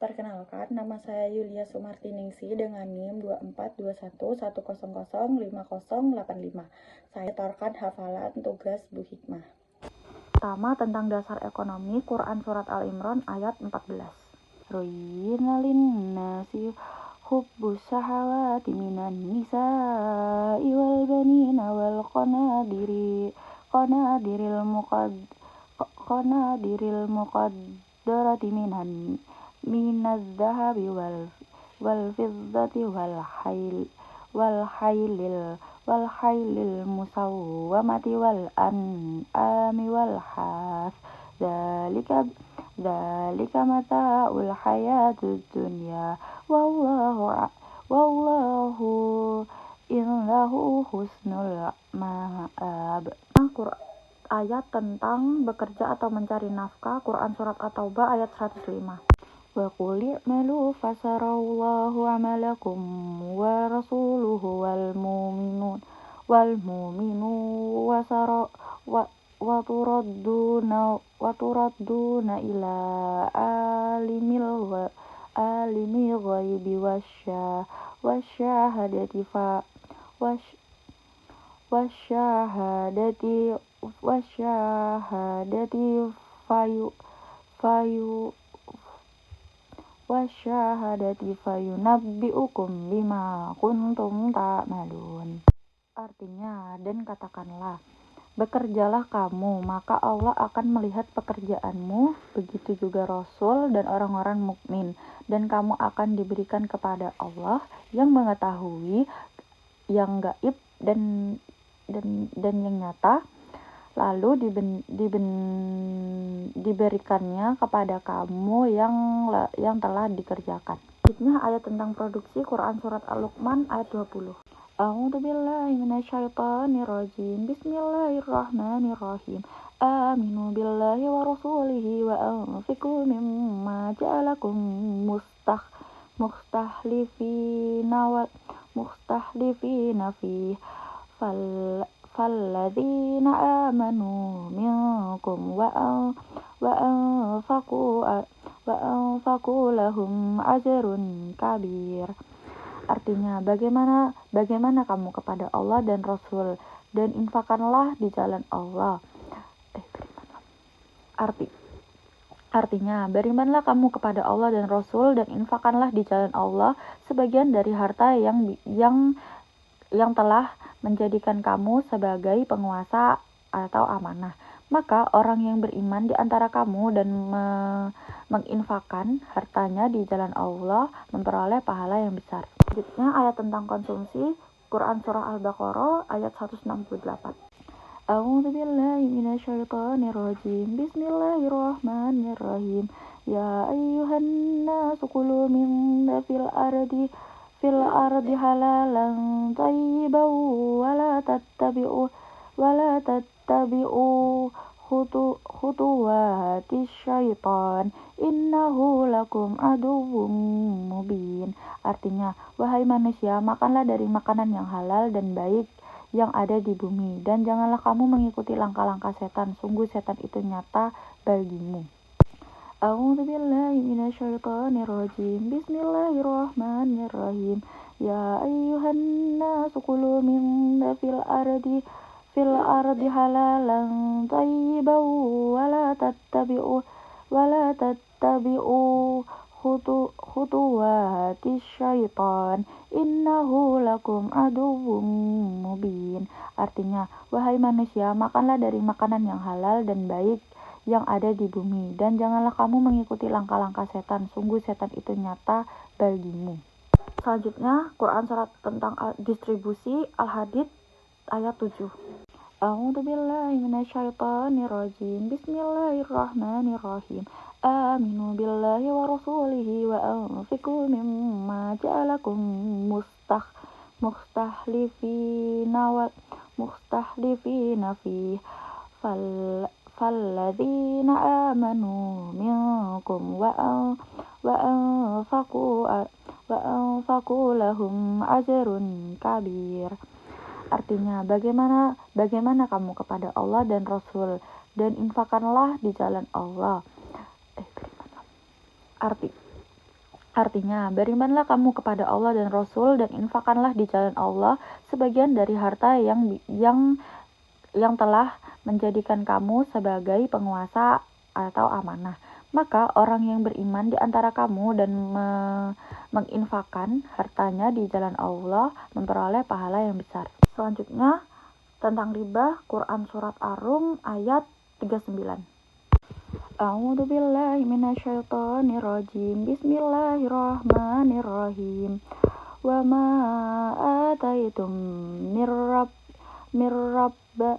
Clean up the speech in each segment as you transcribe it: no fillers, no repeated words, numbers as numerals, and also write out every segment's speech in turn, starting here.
Perkenalkan, nama saya Yulia Sumartiningsi dengan NIM 242110005085. Saya torkan hafalan tugas Bu Hikmah. Pertama, tentang dasar ekonomi, Quran Surat Al-Imran ayat 14. Ruyina linnasi hubbus syahawati minan nisa'i wal banina wal qanadiril muqaddarati minaz zahabi wal fiddati wal haylil musawwamati wal an'ami wal has dzalika mata'ul hayatid dunya wallahu indahu husnul ma'ab. Ayat tentang bekerja atau mencari nafkah, Quran Surat At-Taubah ayat 105. Wa qul i'malu fasarallahu amalakum wa rasuluhu wal mu'minun wa turadduna ila alimil ghaibi wasyahadati fayunabbi'ukum bima kuntum ta'malun. Artinya, dan katakanlah, bekerjalah kamu, maka Allah akan melihat pekerjaanmu, begitu juga Rasul dan orang-orang mukmin, dan kamu akan diberikan kepada Allah yang mengetahui yang gaib dan yang nyata, lalu diberikannya kepada kamu yang telah dikerjakan. Selanjutnya ayat tentang produksi, Quran Surat Al-Luqman ayat 20. A'udzubillahi minasyaitonirrajim. Bismillahirrahmanirrahim. Aminu billahi wa rasulihi wa anfiqu mimma ja'alakum mustakhlifina fi falladzina amanu minkum wa anfaqu lahum ajrun kabir. Artinya, bagaimana kamu kepada Allah dan Rasul, dan infakkanlah di jalan Allah. Artinya, berimanlah kamu kepada Allah dan Rasul, dan infakkanlah di jalan Allah sebagian dari harta yang telah menjadikan kamu sebagai penguasa atau amanah. Maka orang yang beriman di antara kamu dan menginfakkan hartanya di jalan Allah memperoleh pahala yang besar. Selanjutnya ayat tentang konsumsi, Quran Surah Al-Baqarah ayat 168. A'udzubillahi minasyaitonirrajim. Bismillahirrahmanirrahim. Ya ayyuhan nasu kulu min fil ardi halalan thayyiban wala tattabi'u khutuwati syaitan innahu lakum aduwwum mubin. Artinya, wahai manusia, makanlah dari makanan yang halal dan baik yang ada di bumi, dan janganlah kamu mengikuti langkah-langkah setan, sungguh setan itu nyata bagimu. A'udzubillahi minasyaitonirrajim. Bismillahirrahmanirrahim. Ya ayyuhan nasu kulu min fil ardi halalan thayyiban wala tattabi'u khutuwati syaitan innahu lakum aduwwum mubin. Artinya, wahai manusia, makanlah dari makanan yang halal dan baik yang ada di bumi, dan janganlah kamu mengikuti langkah-langkah setan, sungguh setan itu nyata bagimu. Selanjutnya, Quran Surat tentang distribusi, Al-Hadid ayat 7. A'udzubillahi minasyaitonirrajim. Bismillahirrahmanirrahim. Aminu billahi wa rasulihi wa anfiqu mimma ja'alakum mustakhlifina fi falladzina amanu minkum wa anfaqu lahum ajrun kabir. Artinya, bagaimana kamu kepada Allah dan Rasul, dan infakkanlah di jalan Allah. Artinya, berimanlah kamu kepada Allah dan Rasul dan infakkanlah di jalan Allah sebagian dari harta yang telah menjadikan kamu sebagai penguasa atau amanah. Maka orang yang beriman di antara kamu dan menginfakkan hartanya di jalan Allah memperoleh pahala yang besar. Selanjutnya, tentang riba, Quran Surat Ar-Rum ayat 39. A'udzu billahi minasyaitonir rajim. Bismillahirrahmanirrahim. Wa ma ataitum mirrabba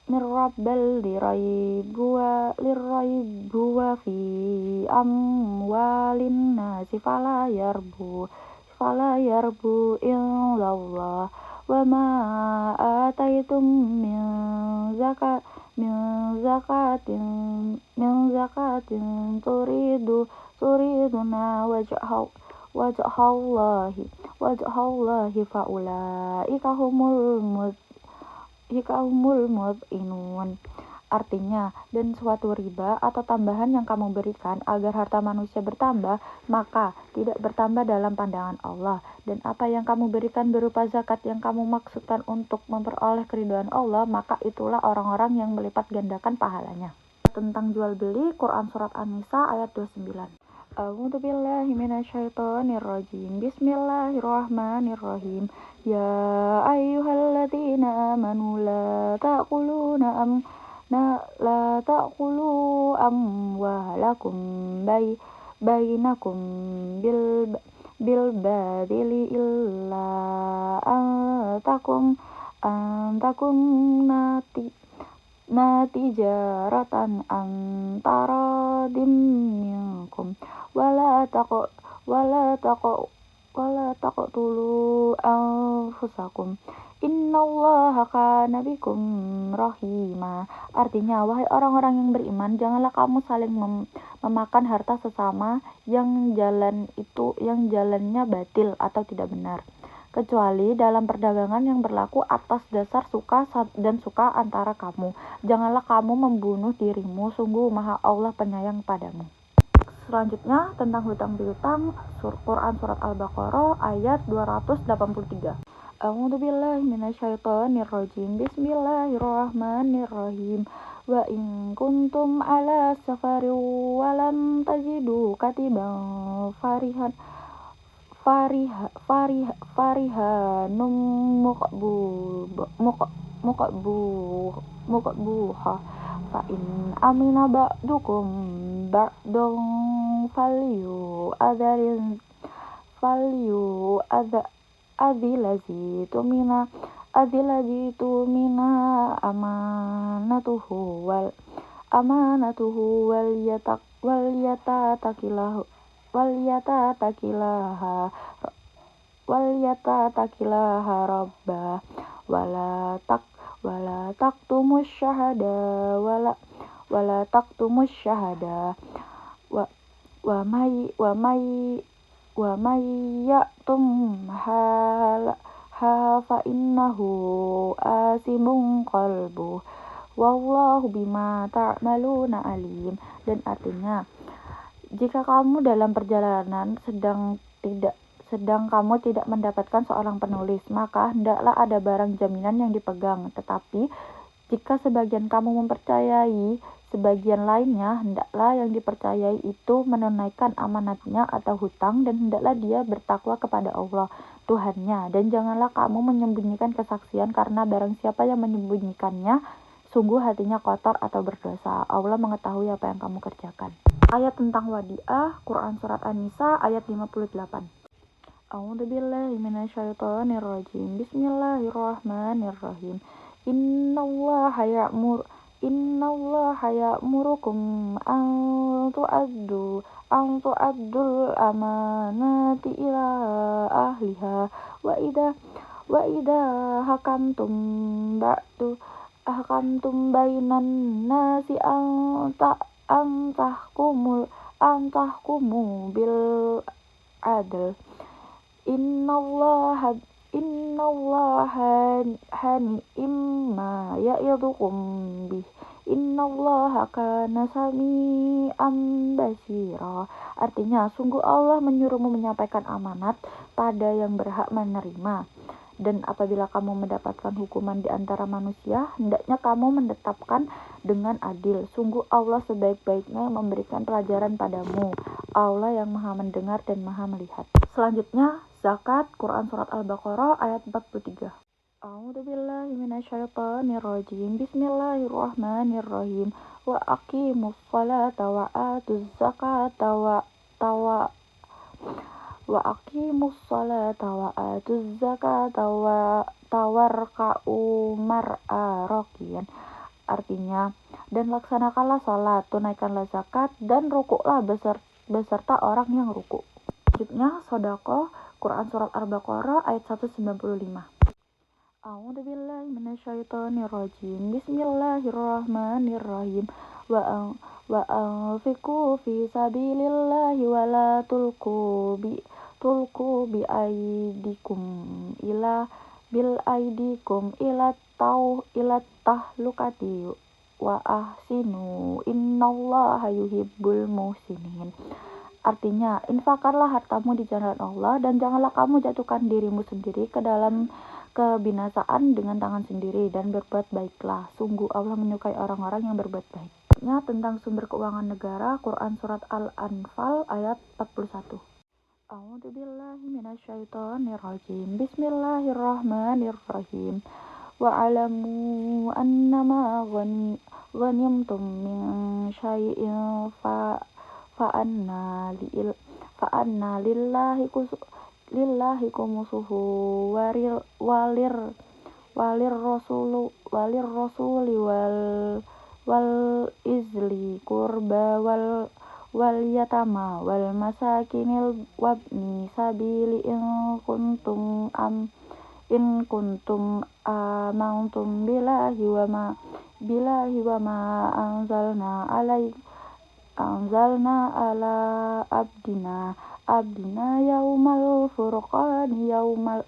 mirrabbal liraibuwa fi amwalin nasi fala yarbu illallah wa ma ataitum min zakat min zakatin turiduna wajhallahi faulaika humul mud'inun. Artinya, dan suatu riba atau tambahan yang kamu berikan agar harta manusia bertambah, maka tidak bertambah dalam pandangan Allah. Dan apa yang kamu berikan berupa zakat yang kamu maksudkan untuk memperoleh keridhaan Allah, maka itulah orang-orang yang melipat gandakan pahalanya. Tentang jual beli, Quran Surat An-Nisa ayat 29. A'udzu billahi minasyaitonir rajim. Bismillahirrahmanirrahim. Ya ayyuhalladzina amanu la ta'kulu amwalakum bainakum bil badili illa antakum natijaratan antara minkum wala taqtulu anfusakum innallaha kana bikum rahima. Artinya, wahai orang-orang yang beriman, janganlah kamu saling memakan harta sesama yang jalannya batil atau tidak benar, kecuali dalam perdagangan yang berlaku atas dasar suka dan suka antara kamu. Janganlah kamu membunuh dirimu, sungguh Maha Allah penyayang padamu. Selanjutnya, tentang hutang piutang, Quran Surat Al-Baqarah ayat 283. A'udzu billahi minasyaitonir rajim. Bismillahirrahmanirrahim. Wa in kuntum ala safarin wa lam tajidu katiban farihanum muqbuha fa in amina ba'dukum ba'dun adzilazitumina amanatuhu walyatatakilaha rabbah wala taktumus syahada wa may ya'tum fa innahu asimun qalbuh wallahu bima ta'maluna alim. Dan artinya, jika kamu dalam perjalanan sedang kamu tidak mendapatkan seorang penulis, maka hendaklah ada barang jaminan yang dipegang. Tetapi jika sebagian kamu mempercayai sebagian lainnya, hendaklah yang dipercayai itu menunaikan amanatnya atau hutang, dan hendaklah dia bertakwa kepada Allah Tuhannya. Dan janganlah kamu menyembunyikan kesaksian, karena barang siapa yang menyembunyikannya, sungguh hatinya kotor atau berdosa. Allah mengetahui apa yang kamu kerjakan. Ayat tentang wadi'ah, Quran Surat An-Nisa ayat 58. A'udzu billahi minasyaitonir rajim. Bismillahirrahmanirrahim. Innallaha ya'murukum an tu'addul amanati ila ahliha wa idza hakamtum bainan nasi antahkumu bil adl innallaha ni'ma ya'idukum bih Innallaha kana sami'an basira. Artinya, sungguh Allah menyuruhmu menyampaikan amanat pada yang berhak menerima. Dan apabila kamu mendapatkan hukuman di antara manusia, hendaknya kamu menetapkan dengan adil. Sungguh Allah sebaik-baiknya yang memberikan pelajaran padamu. Allah yang maha mendengar dan maha melihat. Selanjutnya, zakat, Quran Surat Al-Baqarah ayat 43. A'udzubillahi minasyaitonirrajim. Bismillahirrahmanirrahim. Wa aqimus sholata wa atuz zakata wa aqimus sholata wa atuz zakata wa tawarka'u mar'a rakiyan. Artinya, dan laksanakanlah salat, tunaikanlah zakat, dan rukuklah beserta orang yang rukuk. Selanjutnya, sedekah, Quran Surat Al-Baqarah ayat 195. A'udzubillahi minasyaitonirrajim. Bismillahirrahmanirrahim. Wa anfiqu fi sabilillahi wa la tulqu bi aidikum ila tahlukati wa ahsinu innallaha yuhibbul muhsinin. Artinya, infakkanlah hartamu di jalan Allah dan janganlah kamu jatuhkan dirimu sendiri ke dalam kebinasaan dengan tangan sendiri, dan berbuat baiklah. Sungguh Allah menyukai orang-orang yang berbuat baik. Tentang sumber keuangan negara, Quran Surat Al-Anfal ayat 41. A'udzubillahi minasyaitonirrajim. Bismillahirrahmanirrahim. Wa'alamu annama ghanimtum min syai'in fa'anna lillahi kumusuhu walir rasuli wal izli kurba wal yatama wal masakinil wabni sabili in kuntum amantum billahi wa ma anzalna ala abdina yaumal furqani yaumal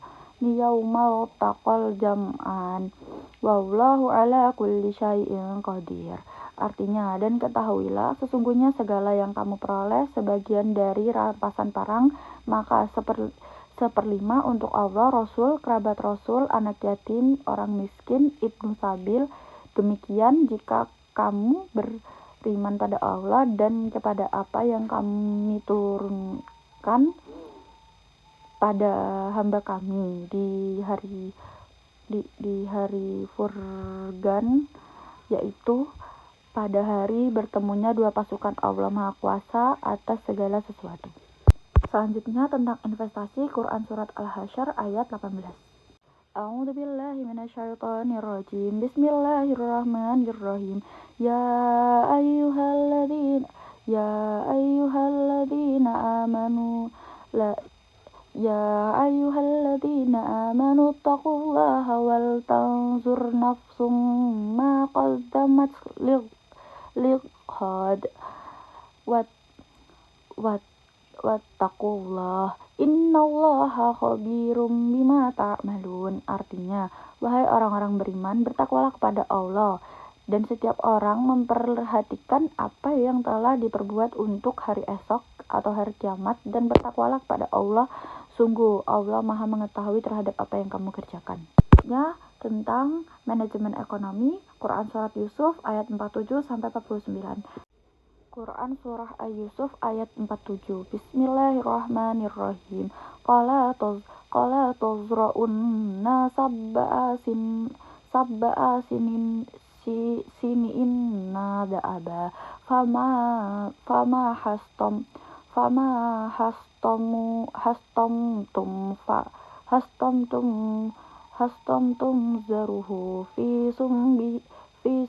taqal jam'an wallahu ala kulli syai'in qadir. Artinya, dan ketahuilah sesungguhnya segala yang kamu peroleh sebagian dari rampasan perang, maka seperlima untuk Allah, Rasul, kerabat Rasul, anak yatim, orang miskin, ibnu sabil. Demikian jika kamu beriman pada Allah dan kepada apa yang kami turunkan pada hamba kami di hari Furqan, yaitu pada hari bertemunya dua pasukan Allah Maha Kuasa atas segala sesuatu. Selanjutnya tentang investasi, Quran Surat Al-Hasyr ayat 18. A'udzubillahi minasyaitonirrajim. Bismillahirrahmanirrahim. Ya ayyuhalladzina amanu taqullaha wal tanzur nafsum ma qaddamat lighad wattaqullah innallaha khabirum bima ta'malun. Artinya, wahai orang-orang beriman, bertakwalah kepada Allah, dan setiap orang memperhatikan apa yang telah diperbuat untuk hari esok atau hari kiamat, dan bertakwalah kepada Allah, sungguh Allah Maha mengetahui terhadap apa yang kamu kerjakan. Tentang manajemen ekonomi, Quran Surat Yusuf ayat 47-49. Quran Surah Yusuf ayat 47. Bismillahirrahmanirrahim. Qala tazra'unna sab'a siniin da'aba fama hastamtum zaruhu fi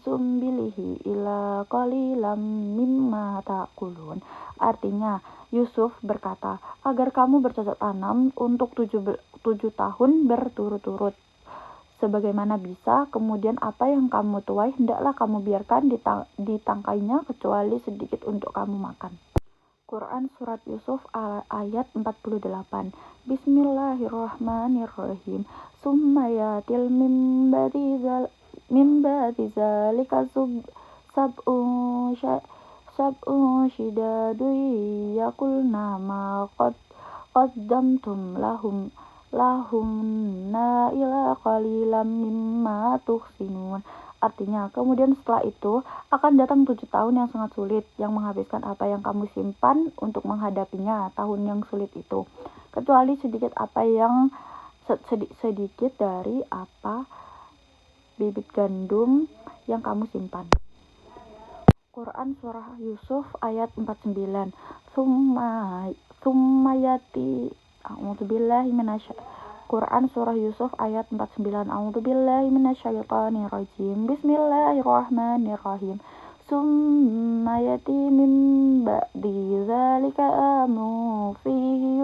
sumbilihi ila qalilam mimma ta'kulun. Artinya, Yusuf berkata, agar kamu bercocok tanam untuk 7 tahun berturut-turut. Sebagaimana bisa, kemudian apa yang kamu tuai hendaklah kamu biarkan ditangkainya kecuali sedikit untuk kamu makan. Quran Surat Yusuf ayat 48. Bismillahirrahmanirrahim. Summa yatil min ba'di zalika sab'un sya- sab'un syidadun yakulna ma qaddamtum lahumna ila qalilam mimma tuhsinun. Artinya, kemudian setelah itu akan datang 7 tahun yang sangat sulit, yang menghabiskan apa yang kamu simpan untuk menghadapinya tahun yang sulit itu, kecuali sedikit dari apa bibit gandum yang kamu simpan. Quran Surah Yusuf ayat 49. Summa yati A'udzubillahi Quran Surah Yusuf ayat 49. A'udzubillahi minasyaitonirrajim. Bismillahirrahmanirrahim. Summa yati min ba'di dzalika amun fihi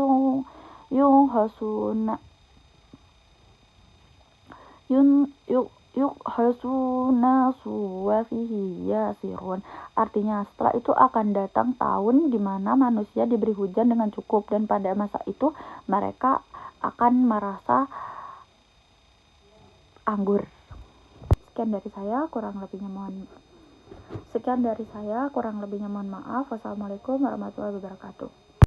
yuhasuna wa fihi yasirun. Artinya, setelah itu akan datang tahun di mana manusia diberi hujan dengan cukup, dan pada masa itu mereka akan merasa anggur. Sekian dari saya, kurang lebihnya mohon maaf. Wassalamualaikum warahmatullahi wabarakatuh.